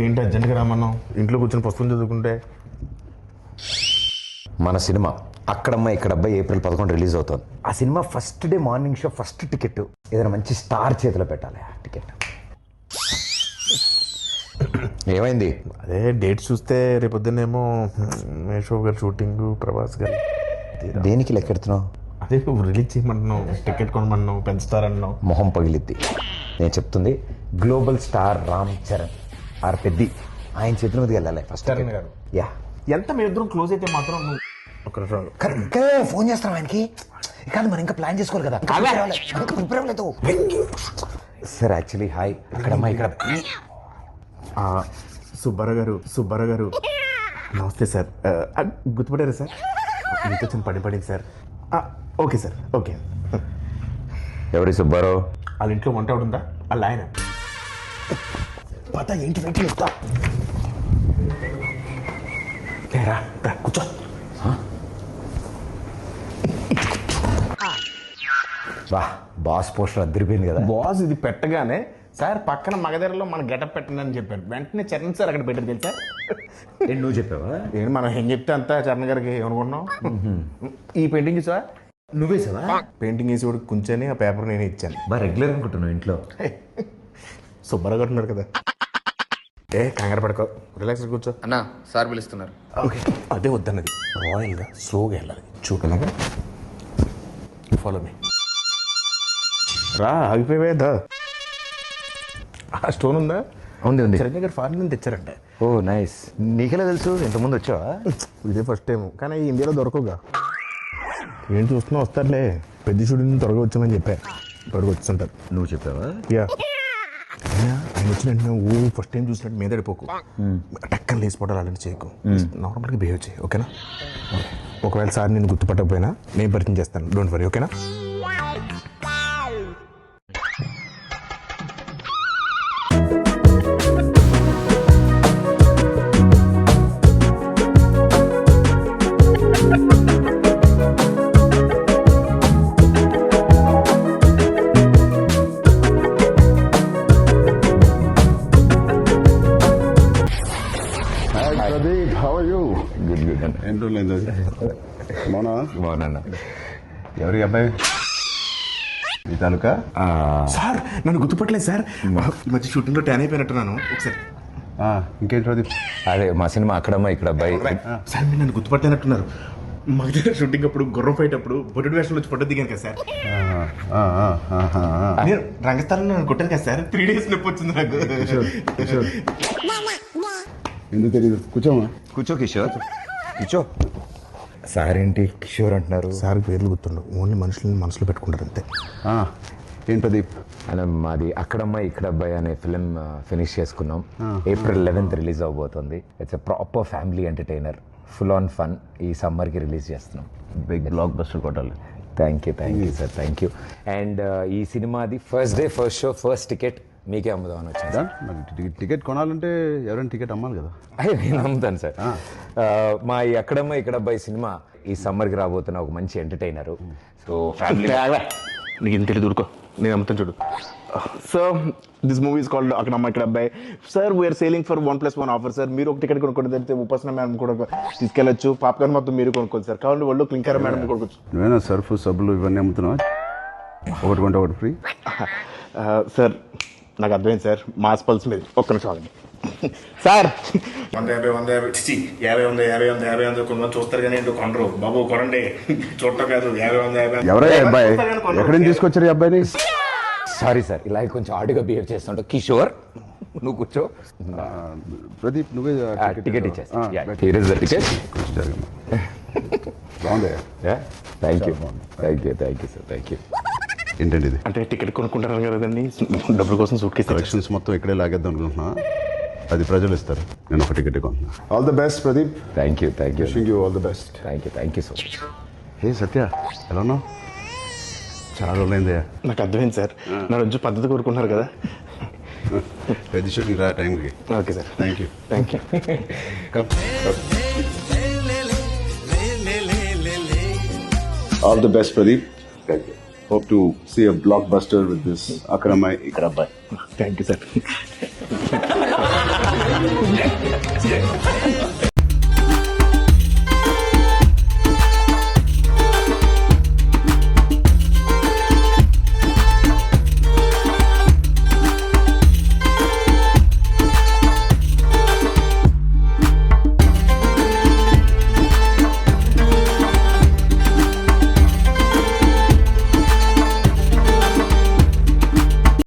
ఏంటి అర్జెంట్గా రామన్నాం? ఇంట్లో కూర్చొని పుస్తకం చదువుకుంటే. మన సినిమా అక్కడమ్మ ఇక్కడ అబ్బాయి April 11 రిలీజ్ అవుతుంది. ఆ cinema first day morning show first ticket ఏదైనా మంచి స్టార్ చేతిలో పెట్టాలి. ఆ టికెట్ ఏమైంది? అదే డేట్ చూస్తే రేపొద్దునేమో మేషో గారు షూటింగ్, ప్రభాస్ గారు. దేనికి లెక్కెడుతున్నావు? అదే రిలీజ్ చేయమంటున్నావు, టికెట్ కొనమన్నావు, పెంచుతారన్నావు. మొహం పగిలిద్ది. నేను చెప్తుంది global star Ram Charan or Peddi ఆయన చేతుల మీదకి వెళ్ళాలి ఫస్ట్. చరణ్ గారు యా ఎంత మీ ఇద్దరం క్లోజ్ అయితే మాత్రం నువ్వు ఒక ఫోన్ చేస్తాం ఆయనకి. కాదు మనం ఇంకా ప్లాన్ చేసుకోవాలి కదా. ప్రిపేర్ అవ్వలేదు సార్. యాక్చువల్లీ హాయ్ అక్కడమ్మా ఇక్కడ సుబ్బారావు గారు నమస్తే సార్. గుర్తుపడారా సార్? మీతో చిన్న పడింది సార్. Okay sir, okay. ఎవరి సుబ్బారావు? వాళ్ళ ఇంట్లో వంట ఉందా? వాళ్ళ ఆయన పత ఏంటి వెంట చెప్తా. కూర్చో. బాస్ పోస్టర్ అద్దరిపోయింది కదా. బాస్ ఇది పెట్టగానే సార్ పక్కన మగధరలో మన గెటప్ పెట్టండి అని చెప్పారు. వెంటనే చరణ్ సార్ అక్కడ పెట్టారు తెలుసా. నువ్వు చెప్పావా? ఏంటి మనం ఏం చెప్తే అంతా చరణ్ గారికి ఏమనుకుంటున్నాం. ఈ పెయింటింగ్ చూసా? నువ్వేసావా? పెయింటింగ్ వేసి కూడా కూర్చొని ఆ పేపర్ నేనే ఇచ్చాను. రెగ్యులర్ అనుకుంటున్నావు ఇంట్లో. సుబ్బారావు గారు ఉన్నారు కదా. కంగారు పడుకో, రిలాక్స్ కూర్చో. అన్నా సార్ పిలుస్తున్నారు. ఓకే అదే వద్దన్నది. రాయల్గా స్లోగా వెళ్ళాలి. చూడలాగా ఫాలో మీ. రా ఆగిపోయేదా? ఆ స్టోన్ ఉందా? ఉంది ఉంది. చరణ్ గారు ఫారెన్ నుంచి తెచ్చారంట. ఓ నైస్. నీకెలా తెలుసు? ఇంతకుముందు వచ్చావా? ఇదే ఫస్ట్ టైం, కానీ ఇండియాలో దొరకవుగా. ఏం చూస్తున్నా వస్తారులే. పెద్ద షూటింగ్ త్వరగా వచ్చామని చెప్పా. త్వరగా వచ్చుంటారు. నువ్వు చెప్పావా? యా. ఆయన వచ్చిన వెంటనే ఫస్ట్ టైం చూసినట్టు మీద పడిపోకు. టక్కన లేచిపోవడాలు అలాంటి చేయకు. నార్మల్గా బిహేవ్ చేయి, ఓకేనా? ఒకవేళ సార్ నేను గుర్తుపట్టకపోయినా నేను పరిచయం చేస్తాను. డోంట్ వరీ, ఓకేనా? బాగున్నా. ఎవరి అబ్బాయి? ఈ తాలూకా? సార్ నన్ను గుర్తుపట్టలేదు సార్. ఈ మధ్య షూటింగ్లో ట్యాన్ అయిపోయినట్టున్నాను. ఒకసారి ఇంకేంటి ప్రదీప్? అదే మా సినిమా అక్కడమ్మా ఇక్కడ అబ్బాయి. సార్ మీరు నన్ను గుర్తుపట్టినట్టున్నారు. మగ షూటింగ్ అప్పుడు గుర్రం ఫైట్ అప్పుడు బొడ్డు వేషంలో వచ్చి ఫోటో దిగాను కదా సార్. నేను రంగస్థలంలో నన్ను కొట్టాను కదా సార్. 3 days నొప్పి వచ్చింది నాకు. ఎందుకు తెలియదు? కూర్చోమా. కూర్చో కిషోర్, కూర్చో. సార్ ఏంటి కిషోర్ అంటున్నారు? సార్ పేర్లు గుర్తుండవు, ఓన్లీ మనుషులని మనసులో పెట్టుకుంటారు అంతే. ఏంటి ప్రదీప్? అలా మాది అక్కడమ్మ ఇక్కడ అబ్బాయి అనే ఫిలిం ఫినిష్ చేసుకున్నాం. April 11 రిలీజ్ అవబోతుంది. It's a proper family entertainer, full on fun. ఈ సమ్మర్కి రిలీజ్ చేస్తున్నాం. బిగ్ బ్లాక్ బస్టర్ కొట్టాలి. Thank you sir, thank you. And ఈ సినిమాది first day first show first ticket మీకే అమ్ముదామని వచ్చింది. టికెట్ కొనాలంటే ఎవరైనా టికెట్ అమ్మాలి కదా. నేను అమ్ముతాను సార్. మా ఈ అక్కడమ్మ ఇక్కడ అబ్బాయి సినిమా ఈ సమ్మర్కి రాబోతున్న ఒక మంచి ఎంటర్టైనర్. సో ఫ్యామిలీ నీకు ఇంత తెలియదు, ఊరుకో. నేను అమ్ముతాను చూడు. So this movie is called Akkadamma Ikkada Abbayi. Sir we are selling for 1+1 offer sir. మీరు ఒక టికెట్ కొనుక్కోండి, తెలిస్తే ఉపాసన మేడం కూడా తీసుకెళ్ళచ్చు. పాప్కార్న్ మొత్తం మీరు కొనుక్కోండి సార్. కావాలి వాళ్ళు క్లింకర్ మేడం కొనుక్కోవచ్చు. నువ్వేనా సర్ఫ్ సబ్బులు ఇవన్నీ అమ్ముతున్నావా? ఒకటి కొంటే ఒకటి ఫ్రీ. సార్ నాకు అర్థమైంది సార్. మాస్ పల్స్ మీద ఒక్క నిమిషం ఆగండి సార్. 150 కొంతమంది చూస్తారు కానీ ఏంటో కొనరు. బాబు కొనండి, చూడటం కాదు. 50 ఎవరైనా అబ్బాయి ఎక్కడి నుంచి తీసుకొచ్చారు ఈ అబ్బాయిని? సారీ సార్, ఇలా కొంచెం ఆడుగా బిహేవ్ చేస్తుంటా. కిషోర్ నువ్వు కూర్చో. ప్రదీప్ నువ్వే టికెట్ ఇచ్చేస్తా. Here is the ticket. బాగుంది. Thank you sir, thank you. ఏంటండి ఇది? అంటే టికెట్ కొనుక్కుంటారు కదండి, డబ్బుల కోసం సూట్ కేసు కలెక్షన్స్ మొత్తం ఇక్కడే లాగేద్దాం అనుకుంటున్నా. అది ప్రజలు ఇస్తారు, నేను ఒక టికెట్ కొంటున్నా. All the best Pradeep. Thank you wishing you all the best. Thank you so much. Hey Satya, ఎలా ఉన్నావు? చాలా రోజులైందయ్యా. నాకు అర్థమైంది సార్. నా రోజు పద్ధతి కోరుకుంటున్నారు కదా. పెద్ద షూటింగ్ రా టైంకి. Okay sir, thank you. All the best, Pradeep. Thank you. Hope to see a blockbuster with this Akramai Ikrabbai. Thank you, sir.